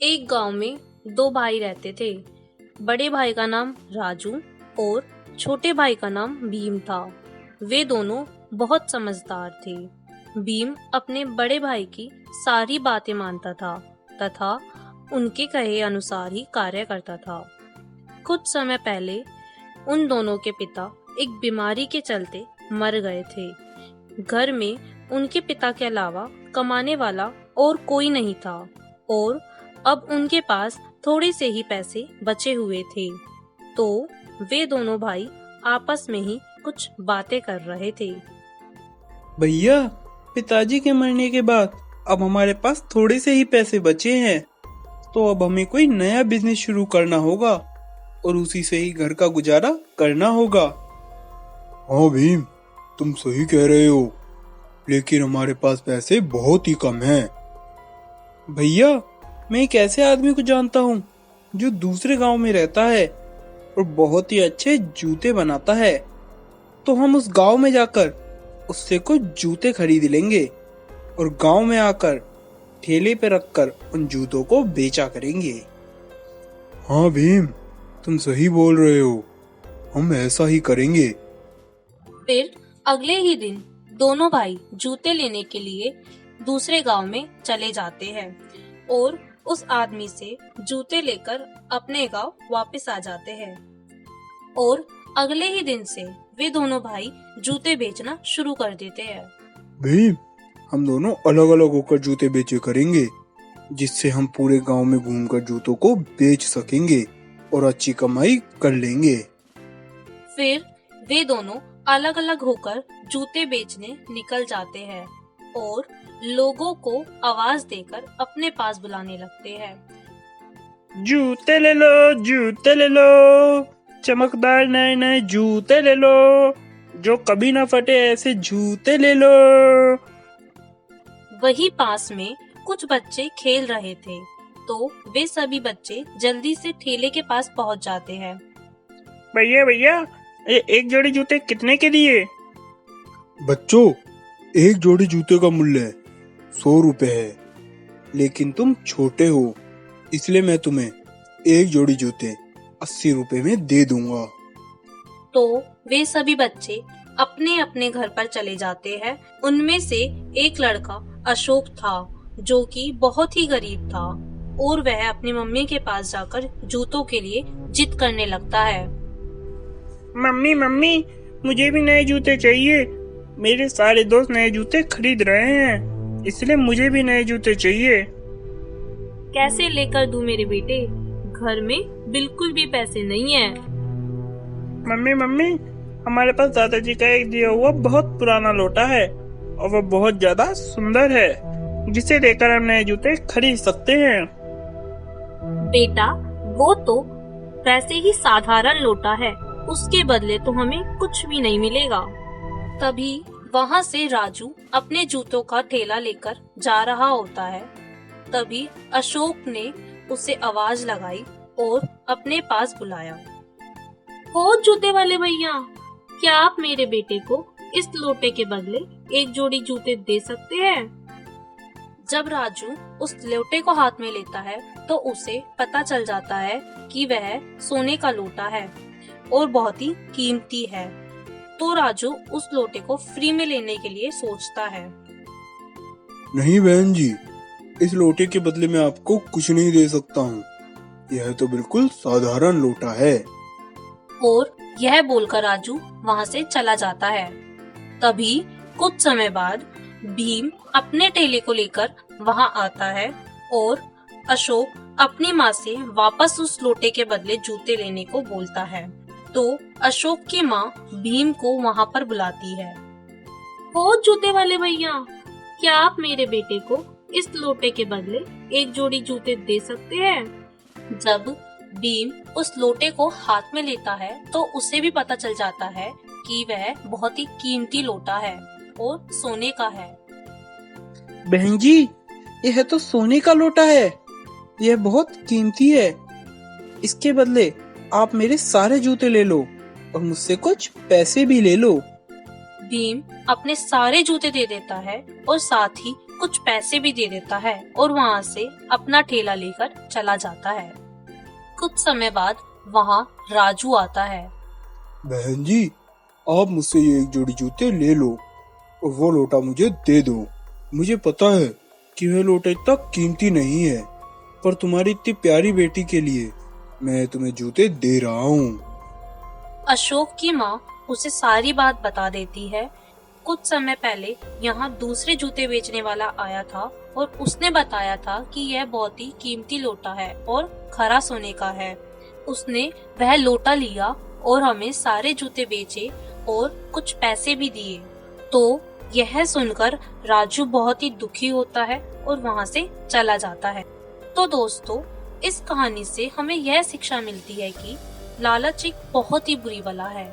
एक गांव में दो भाई रहते थे। बड़े भाई का नाम राजू और छोटे भाई का नाम भीम था। वे दोनों बहुत समझदार थे। भीम अपने बड़े भाई की सारी बातें मानता था तथा उनके कहे अनुसार ही कार्य करता था। कुछ समय पहले उन दोनों के पिता एक बीमारी के चलते मर गए थे। घर में उनके पिता के अलावा कमाने वाला और कोई नहीं था और अब उनके पास थोड़े से ही पैसे बचे हुए थे। तो वे दोनों भाई आपस में ही कुछ बातें कर रहे थे। भैया, पिताजी के मरने के बाद अब हमारे पास थोड़े से ही पैसे बचे हैं, तो अब हमें कोई नया बिजनेस शुरू करना होगा और उसी से ही घर का गुजारा करना होगा। हाँ भीम, तुम सही कह रहे हो, लेकिन हमारे पास पैसे बहुत ही कम हैं। भैया, मैं एक ऐसे आदमी को जानता हूँ जो दूसरे गांव में रहता है और बहुत ही अच्छे जूते बनाता है। तो हम उस गांव में जाकर उससे कुछ जूते खरीद लेंगे और गांव में आकर ठेले पे रखकर उन जूतों को बेचा करेंगे। हाँ भीम, तुम सही बोल रहे हो, हम ऐसा ही करेंगे। फिर अगले ही दिन दोनों भाई जूते लेने के लिए दूसरे गांव में चले जाते हैं और उस आदमी से जूते लेकर अपने गांव वापस आ जाते हैं। और अगले ही दिन से वे दोनों भाई जूते बेचना शुरू कर देते हैं। भीम, हम दोनों अलग अलग होकर जूते बेचे करेंगे, जिससे हम पूरे गांव में घूमकर जूतों को बेच सकेंगे और अच्छी कमाई कर लेंगे। फिर वे दोनों अलग अलग होकर जूते बेचने निकल जाते हैं और लोगों को आवाज देकर अपने पास बुलाने लगते हैं। जूते ले लो, जूते ले लो, चमकदार नए नए जूते ले लो, जो कभी ना फटे ऐसे जूते ले लो। वही पास में कुछ बच्चे खेल रहे थे, तो वे सभी बच्चे जल्दी से ठेले के पास पहुंच जाते हैं। भैया भैया, ये एक जोड़ी जूते कितने के दिए? बच्चों, एक जोड़ी जूते का मूल्य 100 रुपए है, लेकिन तुम छोटे हो, इसलिए मैं तुम्हें एक जोड़ी जूते 80 रुपए में दे दूंगा। तो वे सभी बच्चे अपने अपने घर पर चले जाते हैं। उनमें से एक लड़का अशोक था, जो कि बहुत ही गरीब था और वह अपनी मम्मी के पास जाकर जूतों के लिए जिद करने लगता है। मम्मी मम्मी, मुझे भी नए जूते चाहिए। मेरे सारे दोस्त नए जूते खरीद रहे हैं, इसलिए मुझे भी नए जूते चाहिए। कैसे लेकर दूं मेरे बेटे, घर में बिल्कुल भी पैसे नहीं है। मम्मी मम्मी, हमारे पास दादाजी का एक दिया हुआ बहुत पुराना लोटा है और वह बहुत ज्यादा सुंदर है, जिसे लेकर हम नए जूते खरीद सकते हैं। बेटा, वो तो वैसे ही साधारण लोटा है, उसके बदले तो हमें कुछ भी नहीं मिलेगा। तभी वहाँ से राजू अपने जूतों का ठेला लेकर जा रहा होता है। तभी अशोक ने उसे आवाज लगाई और अपने पास बुलाया। हो जूते वाले भैया, क्या आप मेरे बेटे को इस लोटे के बदले एक जोड़ी जूते दे सकते हैं? जब राजू उस लोटे को हाथ में लेता है तो उसे पता चल जाता है कि वह सोने का लोटा है और बहुत ही कीमती है। तो राजू उस लोटे को फ्री में लेने के लिए सोचता है। नहीं बहन जी, इस लोटे के बदले मैं आपको कुछ नहीं दे सकता हूँ, यह तो बिल्कुल साधारण लोटा है। और यह बोलकर राजू वहाँ से चला जाता है। तभी कुछ समय बाद भीम अपने ठेले को लेकर वहाँ आता है और अशोक अपनी माँ से वापस उस लोटे के बदले जूते लेने को बोलता है। तो अशोक की माँ भीम को वहाँ पर बुलाती है। हो जूते वाले भैया, क्या आप मेरे बेटे को इस लोटे के बदले एक जोड़ी जूते दे सकते हैं? जब भीम उस लोटे को हाथ में लेता है तो उसे भी पता चल जाता है कि वह बहुत ही कीमती लोटा है और सोने का है। बहन जी, यह तो सोने का लोटा है, यह बहुत कीमती है। इसके बदले आप मेरे सारे जूते ले लो और मुझसे कुछ पैसे भी ले लो। भीम अपने सारे जूते दे देता है और साथ ही कुछ पैसे भी दे देता है और वहाँ से अपना ठेला लेकर चला जाता है। कुछ समय बाद वहाँ राजू आता है। बहन जी, आप मुझसे ये एक जोड़ी जूते ले लो और वो लोटा मुझे दे दो। मुझे पता है कि वह लोटा इतना कीमती नहीं है, पर तुम्हारी इतनी प्यारी बेटी के लिए मैं तुम्हें जूते दे रहा हूँ। अशोक की माँ उसे सारी बात बता देती है। कुछ समय पहले यहाँ दूसरे जूते बेचने वाला आया था और उसने बताया था कि यह बहुत ही कीमती लोटा है और खरा सोने का है। उसने वह लोटा लिया और हमें सारे जूते बेचे और कुछ पैसे भी दिए। तो यह सुनकर राजू बहुत ही दुखी होता है और वहाँ से चला जाता है। तो दोस्तों, इस कहानी से हमें यह शिक्षा मिलती है कि लालच एक बहुत ही बुरी बला है।